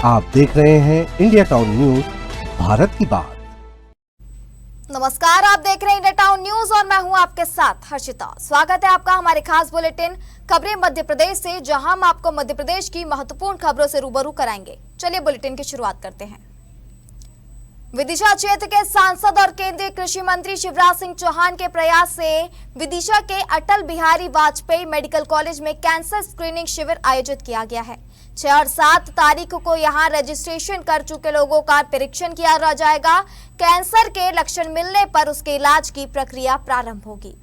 आप देख रहे हैं इंडिया टाउन न्यूज, भारत की बात। नमस्कार, आप देख रहे हैं इंडिया टाउन न्यूज और मैं हूं आपके साथ हर्षिता। स्वागत है आपका हमारे खास बुलेटिन खबरें मध्य प्रदेश से, जहां हम आपको मध्य प्रदेश की महत्वपूर्ण खबरों से रूबरू कराएंगे। चलिए बुलेटिन की शुरुआत करते हैं। विदिशा क्षेत्र के सांसद और केंद्रीय कृषि मंत्री शिवराज सिंह चौहान के प्रयास से विदिशा के अटल बिहारी वाजपेयी मेडिकल कॉलेज में कैंसर स्क्रीनिंग शिविर आयोजित किया गया है। 6 और 7 तारीख को यहां रजिस्ट्रेशन कर चुके लोगों का परीक्षण किया जाएगा। कैंसर के लक्षण मिलने पर उसके इलाज की प्रक्रिया प्रारंभ होगी।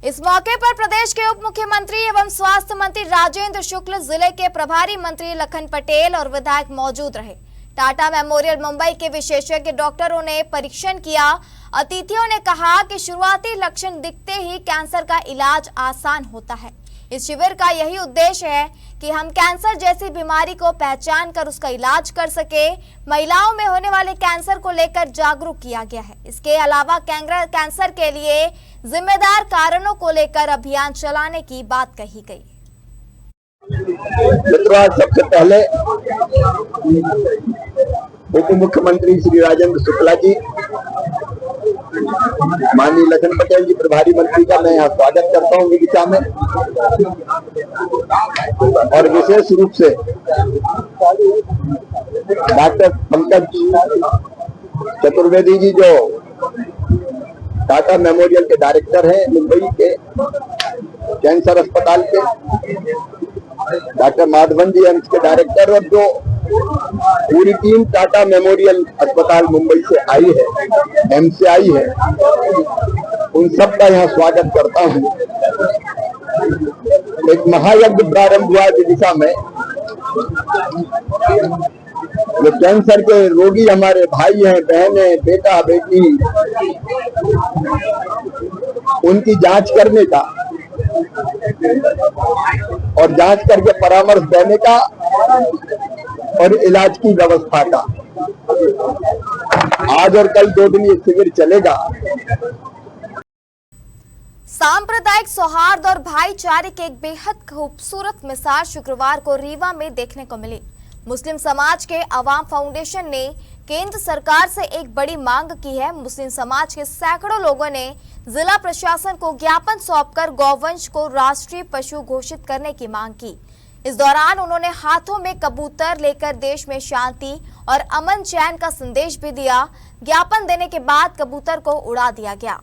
इस मौके पर प्रदेश के उप मुख्यमंत्री एवं स्वास्थ्य मंत्री राजेंद्र शुक्ल, जिले के प्रभारी मंत्री लखन पटेल और विधायक मौजूद रहे। टाटा मेमोरियल मुंबई के विशेषज्ञ डॉक्टरों ने परीक्षण किया। अतिथियों ने कहा कि शुरुआती लक्षण दिखते ही कैंसर का इलाज आसान होता है। इस शिविर का यही उद्देश्य है कि हम कैंसर जैसी बीमारी को पहचान कर उसका इलाज कर सके। महिलाओं में होने वाले कैंसर को लेकर जागरूक किया गया है। इसके अलावा कैंसर के लिए जिम्मेदार कारणों को लेकर अभियान चलाने की बात कही गई। मित्रों, सबसे पहले उप मुख्यमंत्री श्री राजेंद्र शुक्ला जी, माननीय लखन पटेल जी प्रभारी मंत्री का मैं यहाँ स्वागत करता हूँ विदिशा में, और विशेष रूप से डॉक्टर पंकज चतुर्वेदी जी जो टाटा मेमोरियल के डायरेक्टर हैं मुंबई के कैंसर अस्पताल के, डॉक्टर माधवन जी एम्स के डायरेक्टर, और जो पूरी टीम टाटा मेमोरियल अस्पताल मुंबई से आई है, एम्स से आई है, उन सब का यहाँ स्वागत करता हूँ। एक महायज्ञ प्रारंभ हुआ विदिशा में। जो कैंसर के रोगी हमारे भाई हैं, बहनें, बेटा बेटी, उनकी जांच करने का और जांच करके परामर्श देने का और इलाज की व्यवस्था का आज और कल 2 दिन ये शिविर चलेगा। सांप्रदायिक सौहार्द और भाईचारे की एक बेहद खूबसूरत मिसाल शुक्रवार को रीवा में देखने को मिली। मुस्लिम समाज के अवाम फाउंडेशन ने केंद्र सरकार से एक बड़ी मांग की है। मुस्लिम समाज के सैकड़ों लोगों ने जिला प्रशासन को ज्ञापन सौंपकर गौवंश को राष्ट्रीय पशु घोषित करने की मांग की। इस दौरान उन्होंने हाथों में कबूतर लेकर देश में शांति और अमन चैन का संदेश भी दिया। ज्ञापन देने के बाद कबूतर को उड़ा दिया गया।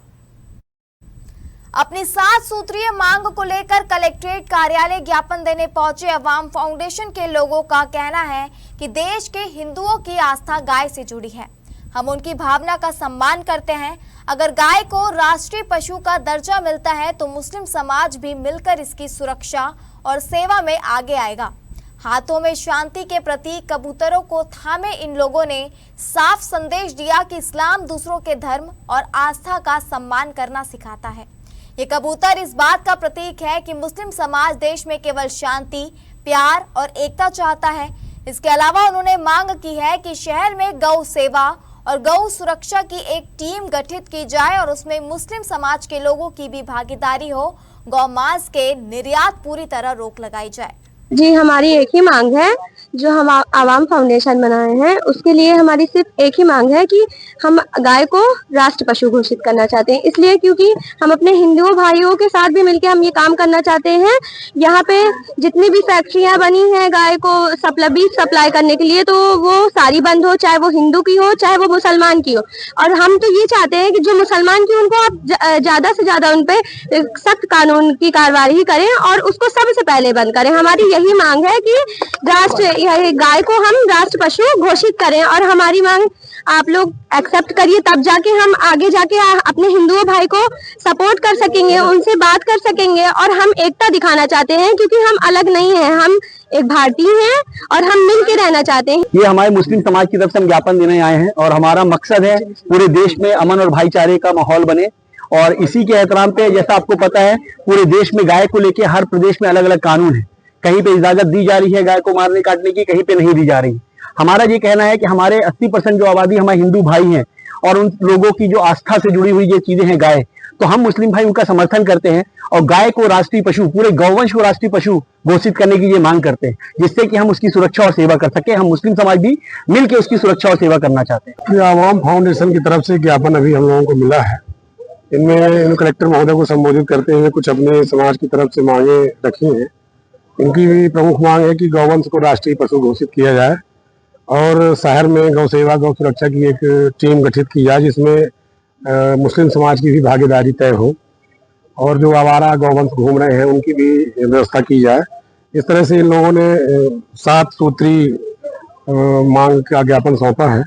अपनी 7 सूत्रीय मांग को लेकर कलेक्ट्रेट कार्यालय ज्ञापन देने पहुंचे अवाम फाउंडेशन के लोगों का कहना है कि देश के हिंदुओं की आस्था गाय से जुड़ी है। हम उनकी भावना का सम्मान करते हैं। अगर गाय को राष्ट्रीय पशु का दर्जा मिलता है तो मुस्लिम समाज भी मिलकर इसकी सुरक्षा और सेवा में आगे आएगा। हाथों में शांति के प्रतीक कबूतरों को थामे इन लोगों ने साफ संदेश दिया कि इस्लाम दूसरों के धर्म और आस्था का सम्मान करना सिखाता है। ये कबूतर इस बात का प्रतीक है कि मुस्लिम समाज देश में केवल शांति, प्यार और एकता चाहता है। इसके अलावा उन्होंने मांग की है कि शहर में गौ सेवा और गौ सुरक्षा की एक टीम गठित की जाए और उसमें मुस्लिम समाज के लोगों की भी भागीदारी हो। गौ मांस के निर्यात पूरी तरह रोक लगाई जाए। जी, हमारी एक ही मांग है जो हम आवाम फाउंडेशन बनाए हैं, उसके लिए हमारी सिर्फ एक ही मांग है कि हम गाय को राष्ट्र पशु घोषित करना चाहते हैं। इसलिए क्योंकि हम अपने हिंदुओं भाइयों के साथ भी मिलकर हम ये काम करना चाहते हैं। यहाँ पे जितनी भी फैक्ट्रियां बनी हैं गाय को सप्लाई करने के लिए, तो वो सारी बंद हो, चाहे वो हिंदू की हो चाहे वो मुसलमान की हो। और हम तो ये चाहते हैं कि जो मुसलमान की, उनको आप ज्यादा से ज्यादा उन पे सख्त कानून की कार्रवाई करें और उसको सबसे पहले बंद करें। हमारी यही मांग है कि गाय को हम राष्ट्र पशु घोषित करें, और हमारी मांग आप लोग एक्सेप्ट करिए, तब जाके हम आगे जाके अपने हिंदुओं भाई को सपोर्ट कर सकेंगे, उनसे बात कर सकेंगे। और हम एकता दिखाना चाहते हैं क्योंकि हम अलग नहीं हैं, हम एक भारतीय हैं और हम मिल के रहना चाहते हैं। ये हमारे मुस्लिम समाज की तरफ से हम ज्ञापन देने आए हैं और हमारा मकसद है पूरे देश में अमन और भाईचारे का माहौल बने। और इसी के एहतराम पे, जैसा आपको पता है, पूरे देश में गाय को लेके हर प्रदेश में अलग अलग कानून है। कहीं पे इजाजत दी जा रही है गाय को मारने काटने की, कहीं पे नहीं दी जा रही। हमारा ये कहना है कि हमारे 80% जो आबादी हमारे हिंदू भाई हैं और उन लोगों की जो आस्था से जुड़ी हुई ये चीजें हैं गाय, तो हम मुस्लिम भाई उनका समर्थन करते हैं और गाय को राष्ट्रीय पशु, पूरे गौवंश को राष्ट्रीय पशु घोषित करने की ये मांग करते हैं, जिससे कि हम उसकी सुरक्षा और सेवा कर सके। हम मुस्लिम समाज भी मिलकर उसकी सुरक्षा और सेवा करना चाहते हैं। आवाम फाउंडेशन की तरफ से ज्ञापन अभी हम लोगों को मिला है। इनमें कलेक्टर महोदय को संबोधित करते हुए कुछ अपने समाज की तरफ से मांगे रखी हैं। इनकी भी प्रमुख मांग है कि गौवंश को राष्ट्रीय पशु घोषित किया जाए और शहर में गौ सेवा गौ सुरक्षा की एक टीम गठित की जाए, जिसमें मुस्लिम समाज की भी भागीदारी तय हो और जो आवारा गौवंश घूम रहे हैं उनकी भी व्यवस्था की जाए। इस तरह से इन लोगों ने 7 सूत्री मांग का ज्ञापन सौंपा है।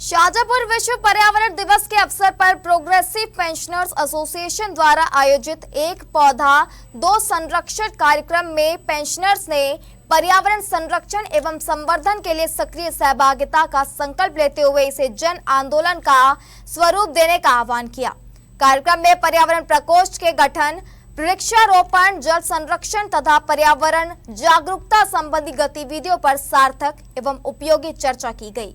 शाजापुर विश्व पर्यावरण दिवस के अवसर पर प्रोग्रेसिव पेंशनर्स एसोसिएशन द्वारा आयोजित एक पौधा 2 संरक्षण कार्यक्रम में पेंशनर्स ने पर्यावरण संरक्षण एवं संवर्धन के लिए सक्रिय सहभागिता का संकल्प लेते हुए इसे जन आंदोलन का स्वरूप देने का आह्वान किया। कार्यक्रम में पर्यावरण प्रकोष्ठ के गठन, वृक्षारोपण, जल संरक्षण तथा पर्यावरण जागरूकता संबंधी गतिविधियों पर सार्थक एवं उपयोगी चर्चा की गई।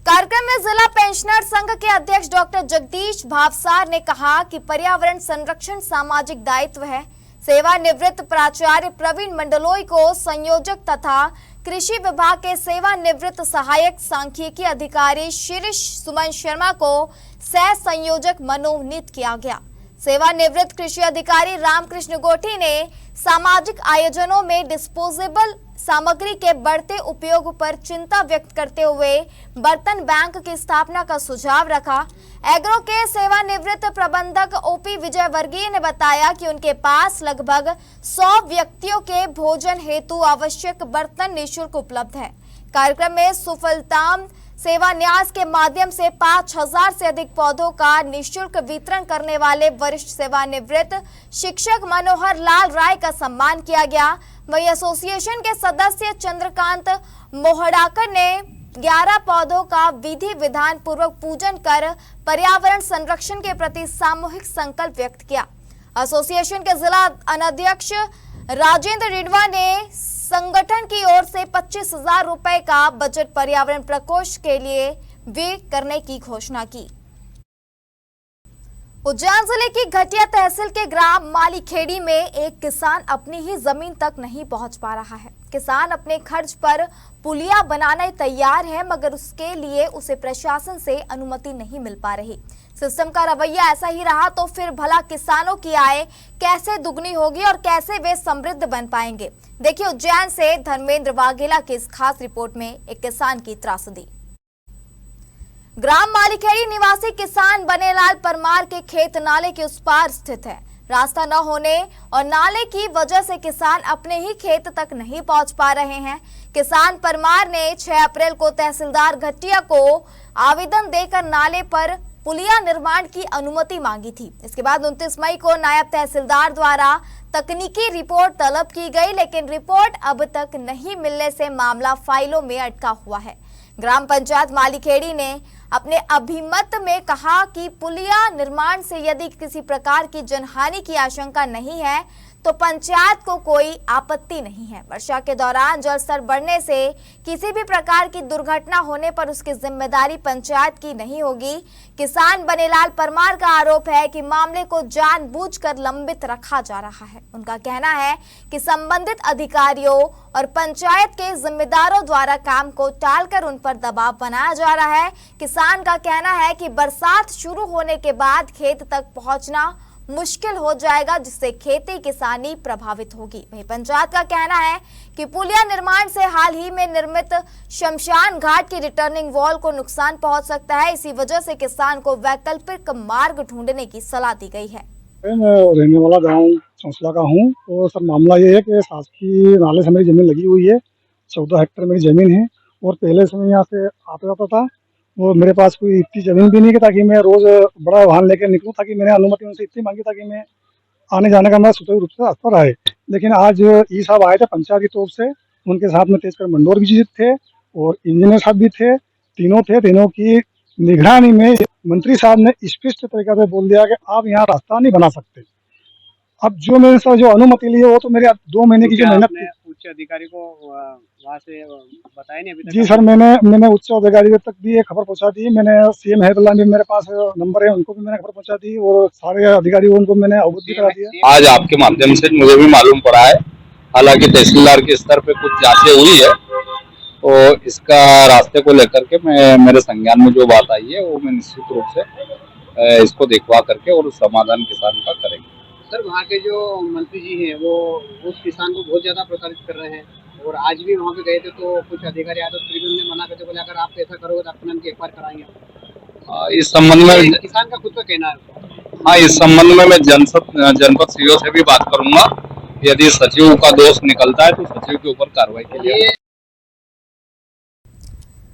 कार्यक्रम में जिला पेंशनर संघ के अध्यक्ष डॉक्टर जगदीश भावसार ने कहा कि पर्यावरण संरक्षण सामाजिक दायित्व है। सेवानिवृत्त प्राचार्य प्रवीण मंडलोई को संयोजक तथा कृषि विभाग के सेवानिवृत्त सहायक सांख्यिकी अधिकारी शिरीष सुमन शर्मा को सह संयोजक मनोनीत किया गया। सेवानिवृत्त कृषि अधिकारी रामकृष्ण गोठी ने सामाजिक आयोजनों में डिस्पोजेबल सामग्री के बढ़ते उपयोग पर चिंता व्यक्त करते हुए बर्तन बैंक की स्थापना का सुझाव रखा। एग्रो के सेवानिवृत्त प्रबंधक ओपी विजयवर्गीय ने बताया कि उनके पास लगभग 100 व्यक्तियों के भोजन हेतु आवश्यक बर्तन निःशुल्क उपलब्ध है। कार्यक्रम में सुफलताम सेवान्यास के माध्यम से 5000 से अधिक पौधों का निःशुल्क वितरण करने वाले वरिष्ठ सेवानिवृत्त शिक्षक मनोहर लाल राय का सम्मान किया गया। वहीं एसोसिएशन के सदस्य चंद्रकांत मोहड़ाकर ने 11 पौधों का विधि विधान पूर्वक पूजन कर पर्यावरण संरक्षण के प्रति सामूहिक संकल्प व्यक्त किया। एसोसिएशन के जिला अध्यक्ष राजेंद्र रिडवा ने संगठन की ओर से 25,000 रुपए का बजट पर्यावरण प्रकोष्ठ के लिए व्यय करने की घोषणा की। उज्जैन जिले की घटिया तहसील के ग्राम मालीखेड़ी में एक किसान अपनी ही जमीन तक नहीं पहुंच पा रहा है। किसान अपने खर्च पर पुलिया बनाने तैयार है, मगर उसके लिए उसे प्रशासन से अनुमति नहीं मिल पा रही। सिस्टम का रवैया ऐसा ही रहा तो फिर भला किसानों की आय कैसे दुगनी होगी और कैसे वे समृद्ध बन पाएंगे। देखिए उज्जैन से धर्मेंद्र वाघेला की इस खास रिपोर्ट में एक किसान की त्रासदी। ग्राम मालीखेड़ी निवासी किसान बनेलाल परमार के खेत नाले के उस पार स्थित है। रास्ता न होने और नाले की वजह से किसान अपने ही खेत तक नहीं पहुंच पा रहे हैं। किसान परमार ने 6 अप्रैल को तहसीलदार घटिया को आवेदन देकर नाले पर पुलिया निर्माण की अनुमति मांगी थी। इसके बाद 29 मई को नायब तहसीलदार द्वारा तकनीकी रिपोर्ट तलब की गई, लेकिन रिपोर्ट अब तक नहीं मिलने से मामला फाइलों में अटका हुआ है। ग्राम पंचायत मालीखेड़ी ने अपने अभिमत में कहा कि पुलिया निर्माण से यदि किसी प्रकार की जनहानि की आशंका नहीं है तो पंचायत को कोई आपत्ति नहीं है। वर्षा के दौरान जल स्तर बढ़ने से किसी भी प्रकार की दुर्घटना होने पर उसकी जिम्मेदारी पंचायत की नहीं होगी। किसान बनेलाल परमार का आरोप है कि मामले को जानबूझकर लंबित रखा जा रहा है। उनका कहना है कि संबंधित अधिकारियों और पंचायत के जिम्मेदारों द्वारा काम को टालकर उन पर दबाव बनाया जा रहा है। किसान का कहना है कि बरसात शुरू होने के बाद खेत तक पहुंचना मुश्किल हो जाएगा, जिससे खेती किसानी प्रभावित होगी। वहीं पंचायत का कहना है कि पुलिया निर्माण से हाल ही में निर्मित शमशान घाट की रिटर्निंग वॉल को नुकसान पहुंच सकता है। इसी वजह से किसान को वैकल्पिक मार्ग ढूंढने की सलाह दी गई है। मैं रहने वाला गांव चौंसला का हूं। तो सर मामला ये है कि शासकीय नाले से मेरी जमीन लगी हुई है। 14 हेक्टेयर मेरी जमीन है और पहले से मैं यहाँ से आता जाता था। वो मेरे पास कोई इतनी ज़मीन भी नहीं कि ताकि मैं रोज़ बड़ा वाहन लेकर निकलूँ, ताकि मैंने अनुमति उनसे इतनी मांगी ताकि मैं आने जाने का मेरा सुचारू रूप से रास्ता रहे। लेकिन आज ई साहब आए थे पंचायत की तरफ से, उनके साथ में तेजकर मंडोर भी थे और इंजीनियर साहब भी थे। तीनों की निगरानी में मंत्री साहब ने स्पष्ट तरीके से बोल दिया कि आप यहाँ रास्ता नहीं बना सकते। अब जो मैंने सर जो अनुमति ली है वो तो मेरे 2 महीने की जो मेहनत थी। उच्च अधिकारी को वहाँ से बताया नहीं अभी तक? जी सर, मैंने उच्च अधिकारी तक भी ये खबर पहुंचा दी। मैंने सीएम हेल्पलाइन भी मेरे पास नंबर है, उनको भी मैंने खबर पहुंचा दी और सारे अधिकारियों उनको मैंने अवगत भी करा दिया। आज आपके माध्यम से मुझे भी मालूम पड़ा है, हालांकि तहसीलदार के स्तर पे कुछ जांचें हुई है, तो इसका रास्ते को लेकर के मेरे संज्ञान में जो बात आई है वो मैं निश्चित रूप से इसको देखवा करके और समाधान किसान का करेंगे। सर, वहाँ के जो मंत्री जी हैं वो उस किसान को बहुत ज्यादा प्रताड़ित कर रहे हैं और आज भी वहाँ पे गए थे तो कुछ अधिकारी आए तो फिर भी उन्होंने मना करते, बोले अगर आप ऐसा करोगे तो आपके नाम की FIR कराएंगे। इस संबंध में किसान का खुद का कहना है। हाँ, इस संबंध में मैं जनपद सीओ से भी बात करूंगा। यदि सचिव का दोष निकलता है तो सचिव के ऊपर कार्रवाई के लिए।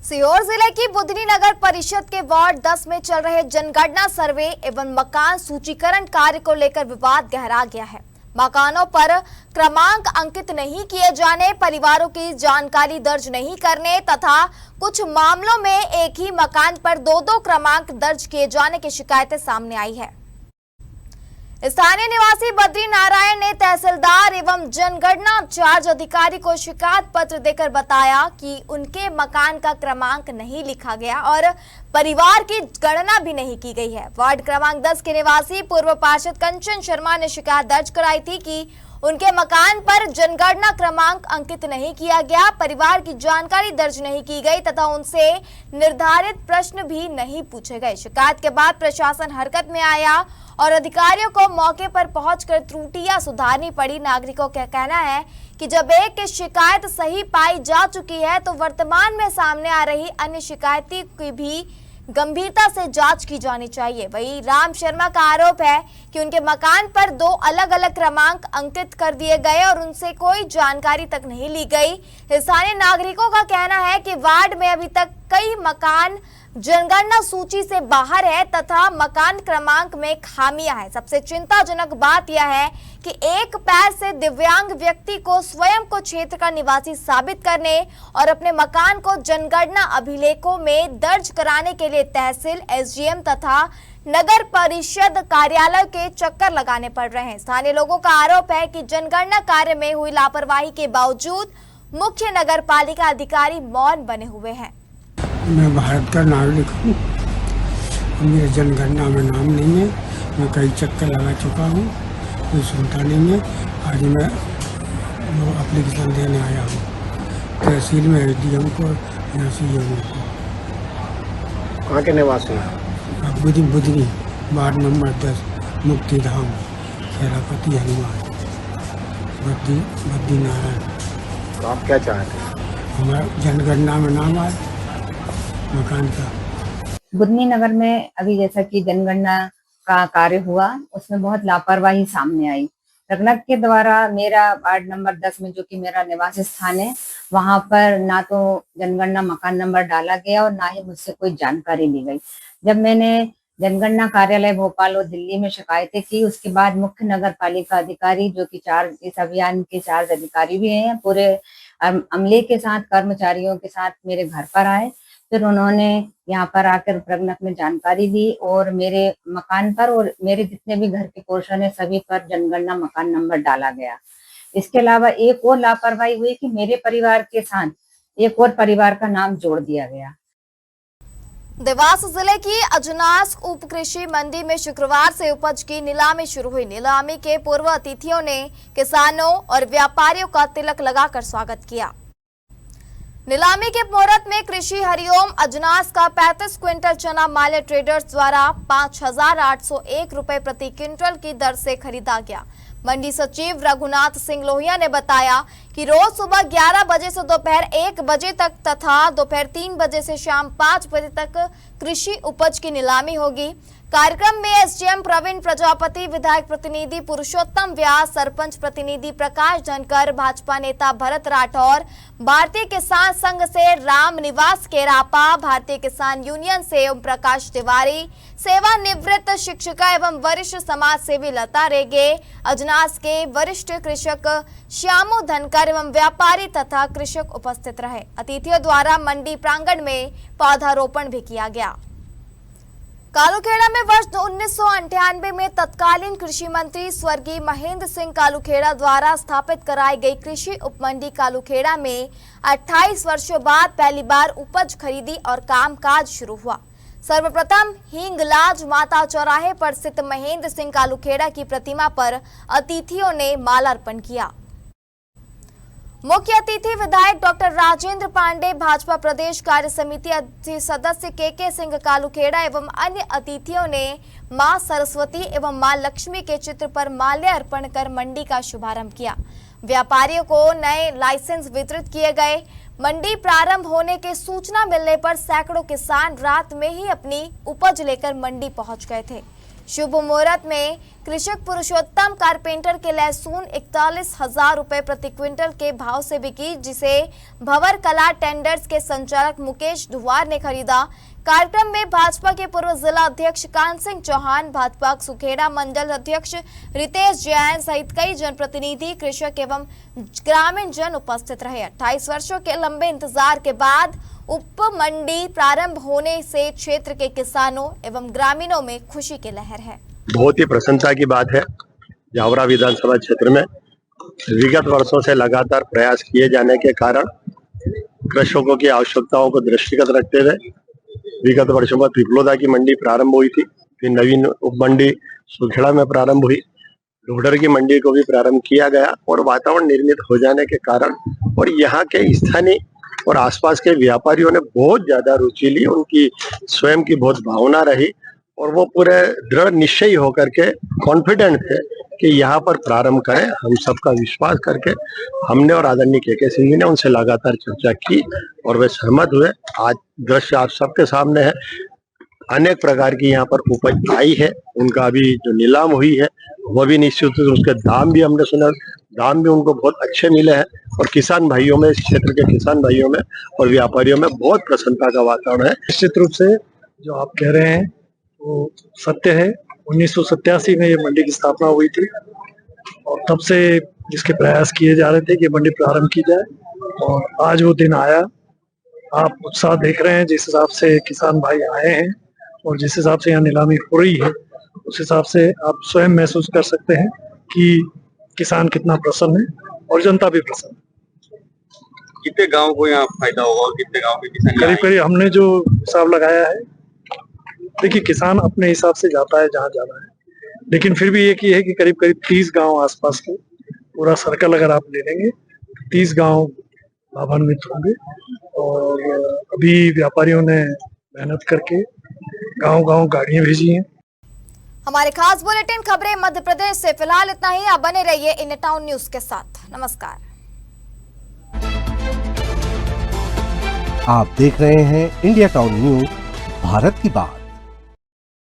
सीहोर जिले की बुधनी नगर परिषद के वार्ड 10 में चल रहे जनगणना सर्वे एवं मकान सूचीकरण कार्य को लेकर विवाद गहरा गया है। मकानों पर क्रमांक अंकित नहीं किए जाने, परिवारों की जानकारी दर्ज नहीं करने तथा कुछ मामलों में एक ही मकान पर दो क्रमांक दर्ज किए जाने की शिकायतें सामने आई है। स्थानीय निवासी बद्री नारायण ने तहसीलदार एवं जनगणना चार्ज अधिकारी को शिकायत पत्र देकर बताया कि उनके मकान का क्रमांक नहीं लिखा गया और परिवार की गणना भी नहीं की गई है। वार्ड क्रमांक 10 के निवासी पूर्व पार्षद कंचन शर्मा ने शिकायत दर्ज कराई थी कि उनके मकान पर जनगणना क्रमांक अंकित नहीं किया गया, परिवार की जानकारी दर्ज नहीं की गई तथा उनसे निर्धारित प्रश्न भी नहीं पूछे गए। शिकायत के बाद प्रशासन हरकत में आया और अधिकारियों को मौके पर पहुंचकर त्रुटियां सुधारनी पड़ी। नागरिकों का कहना है कि जब एक की शिकायत सही पाई जा चुकी है तो वर्तमान में सामने आ रही अन्य शिकायतों की भी गंभीरता से जांच की जानी चाहिए। वहीं राम शर्मा का आरोप है कि उनके मकान पर 2 अलग अलग क्रमांक अंकित कर दिए गए और उनसे कोई जानकारी तक नहीं ली गई। स्थानीय नागरिकों का कहना है कि वार्ड में अभी तक कई मकान जनगणना सूची से बाहर है तथा मकान क्रमांक में खामियां हैं। सबसे चिंताजनक बात यह है कि एक पैर से दिव्यांग व्यक्ति को स्वयं को क्षेत्र का निवासी साबित करने और अपने मकान को जनगणना अभिलेखों में दर्ज कराने के लिए तहसील, SDM तथा नगर परिषद कार्यालय के चक्कर लगाने पड़ रहे हैं। स्थानीय लोगों का आरोप है कि जनगणना कार्य में हुई लापरवाही के बावजूद मुख्य नगर पालिका अधिकारी मौन बने हुए हैं। मैं भारत का नागरिक हूँ, मेरे जनगणना में नाम नहीं है। मैं कई चक्कर लगा चुका हूँ, कोई सुनता नहीं है। आज मैं वो एप्लीकेशन देने आया हूँ तहसील में, SDM को या CM को। कहाँ के निवासी हैं? बुधनी वार्ड नंबर 10 मुक्तिधाम, खेलापति हनुमान, बद्री नारायण। तो आप क्या चाहते हैं? हमारा जनगणना में नाम आए मकान का। बुधनी नगर में अभी जैसा कि जनगणना का कार्य हुआ उसमें बहुत लापरवाही सामने आई। रगनक के द्वारा मेरा वार्ड नंबर 10 में जो कि मेरा निवास स्थान है, वहां पर ना तो जनगणना मकान नंबर डाला गया और ना ही मुझसे कोई जानकारी ली गई। जब मैंने जनगणना कार्यालय भोपाल और दिल्ली में शिकायतें की, उसके बाद मुख्य नगर पालिका अधिकारी जो कि इस अभियान के चार्ज अधिकारी भी हैं, पूरे अमले के साथ, कर्मचारियों के साथ मेरे घर पर आए। फिर उन्होंने यहाँ पर आकर प्रगनक में जानकारी दी और मेरे मकान पर और मेरे जितने भी घर के पोर्शन है सभी पर जनगणना मकान नंबर डाला गया। इसके अलावा एक और लापरवाही हुई कि मेरे परिवार के साथ एक और परिवार का नाम जोड़ दिया गया। देवास जिले की अजनास उप कृषि मंडी में शुक्रवार से उपज की नीलामी शुरू हुई। नीलामी के पूर्व अतिथियों ने किसानों और व्यापारियों का तिलक लगाकर स्वागत किया। नीलामी के मुहूर्त में कृषि हरिओम अजनास का 35 क्विंटल चना माल्या ट्रेडर्स द्वारा 5,801 रुपए प्रति क्विंटल की दर से खरीदा गया। मंडी सचिव रघुनाथ सिंह लोहिया ने बताया कि रोज सुबह 11 बजे से दोपहर 1 बजे तक तथा दोपहर 3 बजे से शाम 5 बजे तक कृषि उपज की नीलामी होगी। कार्यक्रम में SDM प्रवीण प्रजापति, विधायक प्रतिनिधि पुरुषोत्तम व्यास, सरपंच प्रतिनिधि प्रकाश धनकर, भाजपा नेता भरत राठौर, भारतीय किसान संघ से राम निवास केरापा, भारतीय किसान यूनियन से ओम प्रकाश तिवारी, सेवानिवृत्त शिक्षिका एवं वरिष्ठ समाज सेवी लता रेगे, अजनास के वरिष्ठ कृषक श्यामू धनकर एवं व्यापारी तथा कृषक उपस्थित रहे। अतिथियों द्वारा मंडी प्रांगण में पौधारोपण भी किया गया। कालूखेड़ा में वर्ष 1998 में तत्कालीन कृषि मंत्री स्वर्गीय महेंद्र सिंह कालूखेड़ा द्वारा स्थापित कराई गई कृषि उपमंडी कालूखेड़ा में 28 वर्षों बाद पहली बार उपज खरीदी और कामकाज शुरू हुआ। सर्वप्रथम हिंगलाज माता चौराहे पर स्थित महेंद्र सिंह कालूखेड़ा की प्रतिमा पर अतिथियों ने मालार्पण किया। मुख्य अतिथि विधायक डॉक्टर राजेंद्र पांडे, भाजपा प्रदेश कार्य समिति सदस्य के सिंह कालूखेड़ा एवं अन्य अतिथियों ने मां सरस्वती एवं मां लक्ष्मी के चित्र पर माल्यार्पण कर मंडी का शुभारंभ किया। व्यापारियों को नए लाइसेंस वितरित किए गए। मंडी प्रारंभ होने के सूचना मिलने पर सैकड़ों किसान रात में ही अपनी उपज लेकर मंडी पहुंच गए थे। शुभ मुहूर्त में कृषक पुरुषोत्तम कारपेंटर के लहसुन 41,000 रुपए प्रति क्विंटल के भाव से बिकी, जिसे भंवर कला टेंडर्स के संचालक मुकेश धुवार ने खरीदा। कार्यक्रम में भाजपा के पूर्व जिला अध्यक्ष कान सिंह चौहान, भाजपा सुखेड़ा मंडल अध्यक्ष रितेश जैन सहित कई जनप्रतिनिधि, कृषक एवं ग्रामीण जन उपस्थित रहे। 28 वर्षों के लंबे इंतजार के बाद उप मंडी प्रारंभ होने से क्षेत्र के किसानों एवं ग्रामीणों में खुशी की लहर है। बहुत ही प्रसन्नता की बात है। जावरा विधानसभा क्षेत्र में विगत वर्षों से लगातार प्रयास किए जाने के कारण कृषकों की आवश्यकताओं को दृष्टिगत रखते हुए विगत वर्षों में पिपलोदा की मंडी प्रारंभ हुई थी, फिर नवीन उप मंडी सुखेड़ा में प्रारंभ हुई, लोडर की मंडी को भी प्रारंभ किया गया और वातावरण निर्मित हो जाने के कारण और यहाँ के स्थानीय और आसपास के व्यापारियों ने बहुत ज्यादा रुचि ली। उनकी स्वयं की बहुत भावना रही और वो पूरे दृढ़ निश्चयी होकर के कॉन्फिडेंट थे कि यहाँ पर प्रारंभ करें। हम सबका विश्वास करके हमने और आदरणीय के सिंह जी ने उनसे लगातार चर्चा की और वे सहमत हुए। आज दृश्य आप सबके सामने है। अनेक प्रकार की यहाँ पर उपज आई है, उनका अभी जो नीलाम हुई है वो भी निश्चित रूप से उसके दाम भी हमने सुना, दाम भी उनको बहुत अच्छे मिले हैं और किसान भाइयों में, इस क्षेत्र के किसान भाइयों में और व्यापारियों में बहुत प्रसन्नता का वातावरण है। निश्चित रूप से जो आप कह रहे हैं वो सत्य है। 1987 में ये मंडी की स्थापना हुई थी और तब से इसके प्रयास किए जा रहे थे कि मंडी प्रारंभ की जाए और आज वो दिन आया। आप उत्साह देख रहे हैं, जिस हिसाब से किसान भाई आए हैं और जिस हिसाब से यहाँ नीलामी हो रही है, उस हिसाब से आप स्वयं महसूस कर सकते हैं कि किसान कितना प्रसन्न है और जनता भी प्रसन्न है। कितने गांव को यहाँ फायदा होगा और कितने गांव के किसान? करीब हमने जो हिसाब लगाया है, देखिए किसान अपने हिसाब से जाता है जहाँ जाना है, लेकिन फिर भी एक ही है कि करीब 30 गांव आसपास के पूरा सर्कल अगर आप ले लेंगे 30 गांव लाभान्वित होंगे और अभी व्यापारियों ने मेहनत करके गांव गाड़ियां भेजी हैं। हमारे खास बुलेटिन खबरें मध्य प्रदेश से फिलहाल इतना ही। आप बने रहिए इन टाउन न्यूज के साथ। नमस्कार। आप देख रहे हैं इंडिया टाउन न्यूज, भारत की बात।